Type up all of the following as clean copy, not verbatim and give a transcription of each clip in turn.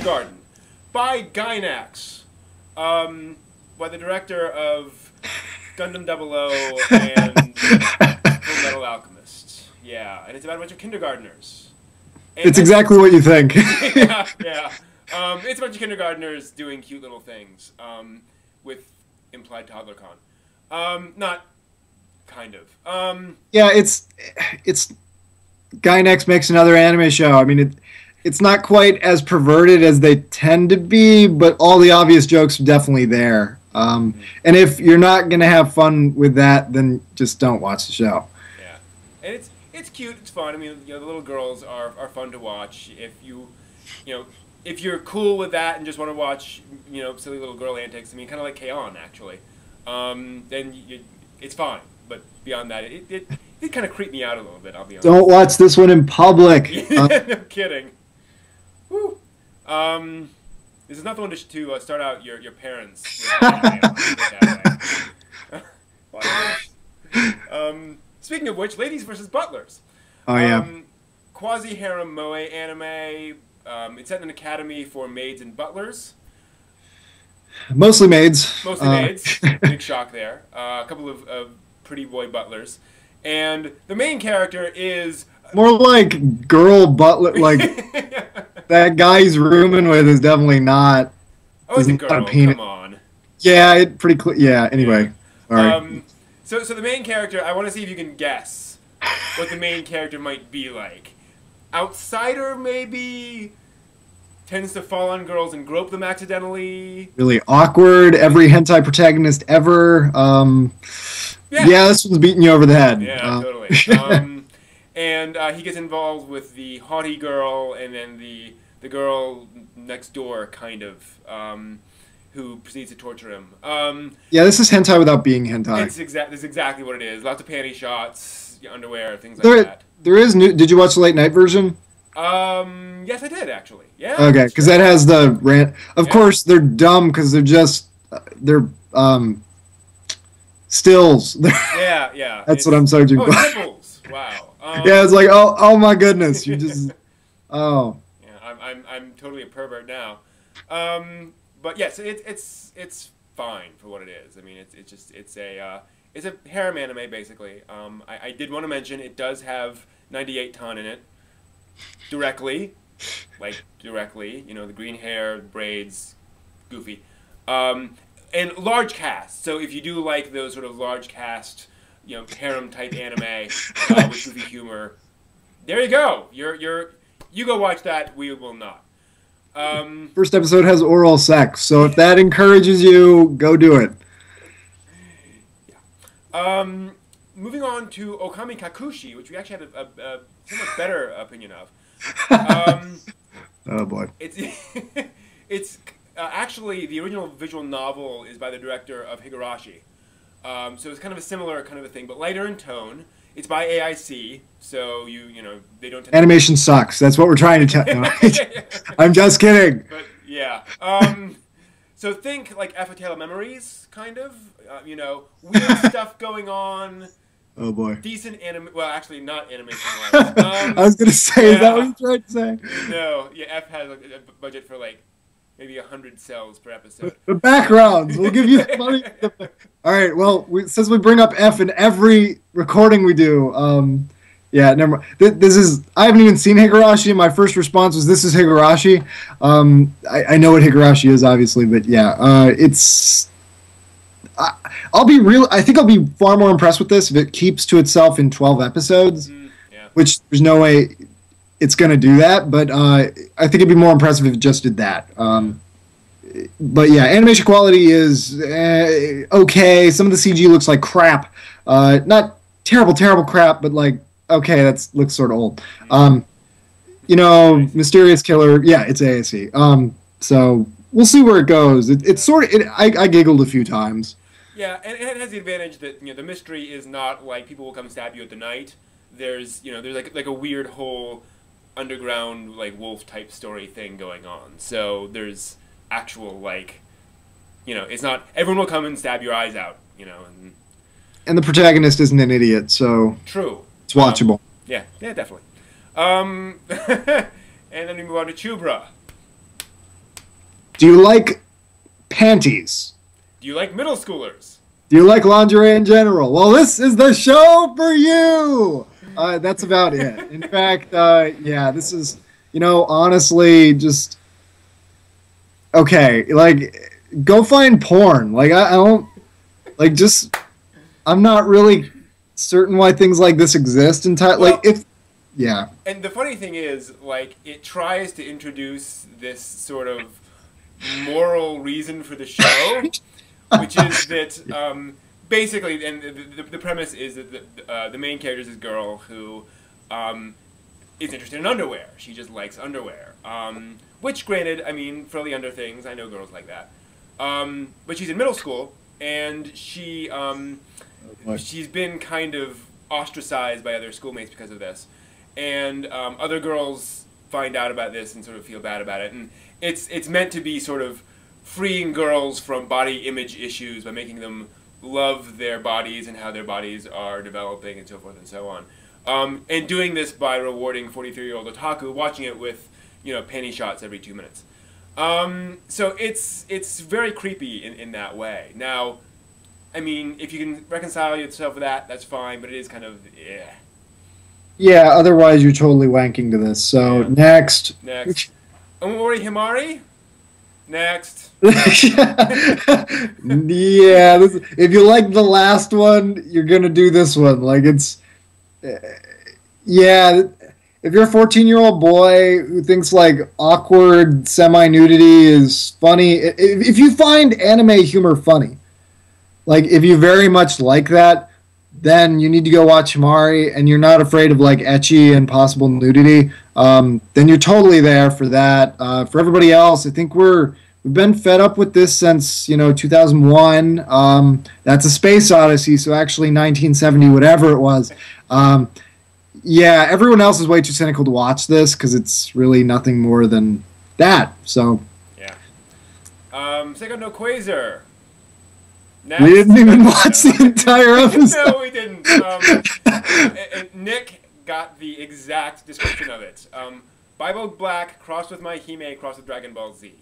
Kindergarten by Gainax, by the director of Gundam 00 and Full Metal Alchemist. Yeah, and it's about a bunch of kindergartners. And it's exactly what you think. Yeah, yeah. It's a bunch of kindergartners doing cute little things with implied toddler con. Not kind of. Yeah, it's Gainax makes another anime show. I mean, it's not quite as perverted as they tend to be, but all the obvious jokes are definitely there. And if you're not gonna have fun with that, then just don't watch the show. Yeah, and it's cute. It's fun. I mean, the little girls are fun to watch. If if you're cool with that and just want to watch silly little girl antics, I mean, kind of like K-On! Actually, then it's fine. But beyond that, it kind of creeped me out a little bit. I'll be honest. Don't watch this one in public. No kidding. Woo. This is not the one to start out your parents with. Speaking of which, Ladies vs. Butlers. Oh yeah. Quasi-harem moe anime. It's set in an academy for maids and butlers. Mostly maids. Mostly maids. Big shock there. A couple of pretty boy butlers. And the main character is... more like girl butler, like that guy he's rooming with is definitely not... Oh, it's a girl, come on. Yeah, pretty clear. Yeah, anyway. Yeah. All right. So the main character, I want to see if you can guess what the main character might be like. Outsider, maybe? Tends to fall on girls and grope them accidentally. Really awkward. Every hentai protagonist ever. Yeah, this one's beating you over the head. Yeah, totally. And he gets involved with the haughty girl and then the girl next door, kind of, who proceeds to torture him. Yeah, this is hentai without being hentai. That's exactly what it is. Lots of panty shots, underwear, things like that. There is new. Did you watch the late night version? Yes, I did actually. Yeah. Okay, because that has the rant. Of course, they're dumb because they're just stills. Yeah, yeah. That's what I'm searching for. Nipples. Wow. Yeah, it's like oh my goodness, you just oh. Yeah, I'm totally a pervert now. But yes, it's fine for what it is. I mean, it's a harem anime basically. I did want to mention it does have 98 ton in it. Directly, the green hair, braids, goofy, and large cast. So if you do like those sort of large cast, harem type anime with goofy humor, there you go. You go watch that. We will not. First episode has oral sex, so if that encourages you, go do it. Yeah. Moving on to Ookami Kakushi, which we actually had a somewhat better opinion of. Oh boy. It's actually the original visual novel is by the director of Higurashi. So it's kind of a similar kind of a thing, but lighter in tone. It's by AIC, so they don't. Animation sucks. That's what we're trying to tell you. I'm just kidding. But yeah. So think like F A Tale of Memories, kind of. Weird stuff going on. Oh boy. Decent anime. Well, actually, not animation-wise. I was gonna say, is that what you tried to say? No. Yeah, F has a budget for like maybe 100 cells per episode. The backgrounds. We'll give you money. All right. Well, since we bring up F in every recording we do, yeah, never mind. This is. I haven't even seen Higurashi. My first response was, "This is Higurashi." I know what Higurashi is, obviously, but yeah, it's. I'll be real. I think I'll be far more impressed with this if it keeps to itself in 12 episodes, yeah. Which there's no way it's going to do that. But I think it'd be more impressive if it just did that. But yeah, animation quality is okay. Some of the CG looks like crap. Not terrible crap, but like okay, looks sort of old. Mysterious Killer. Yeah, it's ASC. So we'll see where it goes. It's sort of. I giggled a few times. Yeah, and it has the advantage that the mystery is not like people will come stab you at the night. There's like a weird whole underground like wolf type story thing going on. So there's actual it's not everyone will come and stab your eyes out. And the protagonist isn't an idiot, so true. It's watchable. Yeah, definitely. And then we move on to Chu-Bra. Do you like panties? Do you like middle schoolers? Do you like lingerie in general? Well, this is the show for you. That's about it. In fact, yeah, this is, honestly, just okay. Like, go find porn. Like, I don't like just. I'm not really certain why things like this exist. Yeah. And the funny thing is, like, it tries to introduce this sort of moral reason for the show, which is that basically, and the premise is that the main character is this girl who is interested in underwear. She just likes underwear. Which, granted, I mean, frilly under things. I know girls like that. But she's in middle school, and she's been kind of ostracized by other schoolmates because of this. And other girls find out about this and sort of feel bad about it. And it's meant to be sort of freeing girls from body image issues by making them love their bodies and how their bodies are developing and so forth and so on. And doing this by rewarding 43-year-old otaku watching it with, panty shots every 2 minutes. So it's very creepy in that way. Now, I mean, if you can reconcile yourself with that, that's fine, but it is kind of, yeah. Yeah, otherwise you're totally wanking to this. So, yeah. Next. Omamori Himari? Next. Yeah, if you like the last one, you're going to do this one. Like, it's... yeah, if you're a 14-year-old boy who thinks, like, awkward semi-nudity is funny, if you find anime humor funny, like, if you very much like that, then you need to go watch Himari, and you're not afraid of, like, ecchi and possible nudity, then you're totally there for that. For everybody else, I think we've been fed up with this since, 2001. That's a space odyssey, so actually 1970, whatever it was. Yeah, everyone else is way too cynical to watch this, because it's really nothing more than that, so. Yeah. Seikon no Qwaser. Next. We didn't even watch the entire episode. No, we didn't. Nick got the exact description of it. Bible Black crossed with my Hime crossed with Dragon Ball Z.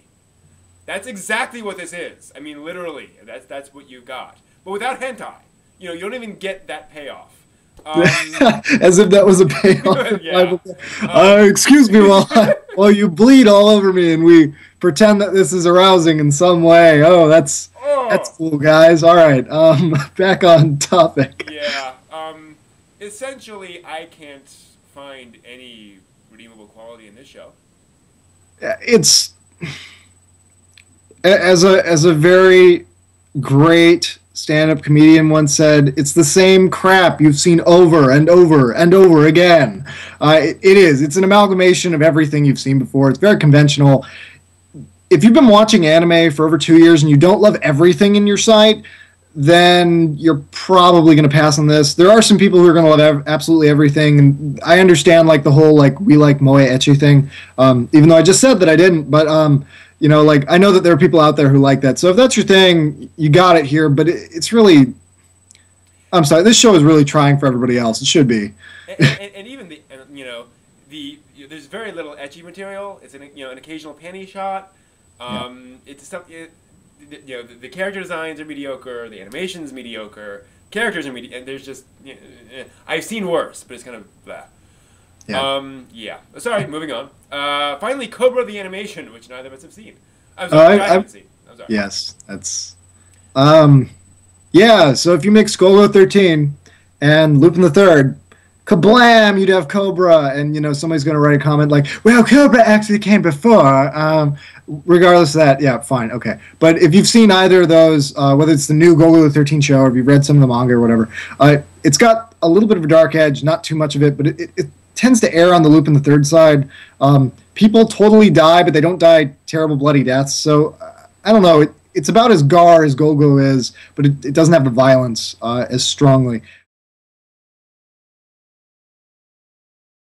That's exactly what this is. I mean, literally, that's what you got. But without hentai. You don't even get that payoff. As if that was a payoff. Yeah. Excuse me while you bleed all over me and we pretend that this is arousing in some way. Oh, that's cool, guys. All right, back on topic. Yeah. Essentially, I can't find any redeemable quality in this show. It's as a very great stand-up comedian once said, it's the same crap you've seen over and over and over again. It is. It's an amalgamation of everything you've seen before. It's very conventional. If you've been watching anime for over 2 years and you don't love everything in your sight, then you're probably going to pass on this. There are some people who are going to love absolutely everything, and I understand like the whole like we like moe ecchi thing, even though I just said that I didn't, but like I know that there are people out there who like that. So if that's your thing, you got it here, but it's really, I'm sorry, this show is really trying for everybody else. It should be. And even there's very little ecchi material. It's an occasional panty shot. It's stuff. The character designs are mediocre. The animation's mediocre. Characters are mediocre. And there's just I've seen worse, but it's kind of blah. Yeah. Sorry. Moving on. Finally, Cobra the animation, which neither of us have seen. I haven't seen. I'm sorry. Yes, that's. Yeah. So if you mix Skolo 13 and Lupin the Third, kablam! You'd have Cobra, and somebody's going to write a comment like, "Well, Cobra actually came before." Regardless of that, yeah, fine, okay. But if you've seen either of those, whether it's the new Gogol 13 show or if you've read some of the manga or whatever, it's got a little bit of a dark edge, not too much of it, but it tends to err on the Lupin the Third side. People totally die, but they don't die terrible bloody deaths. So I don't know. It's about as gar as Gogo is, but it doesn't have the violence as strongly.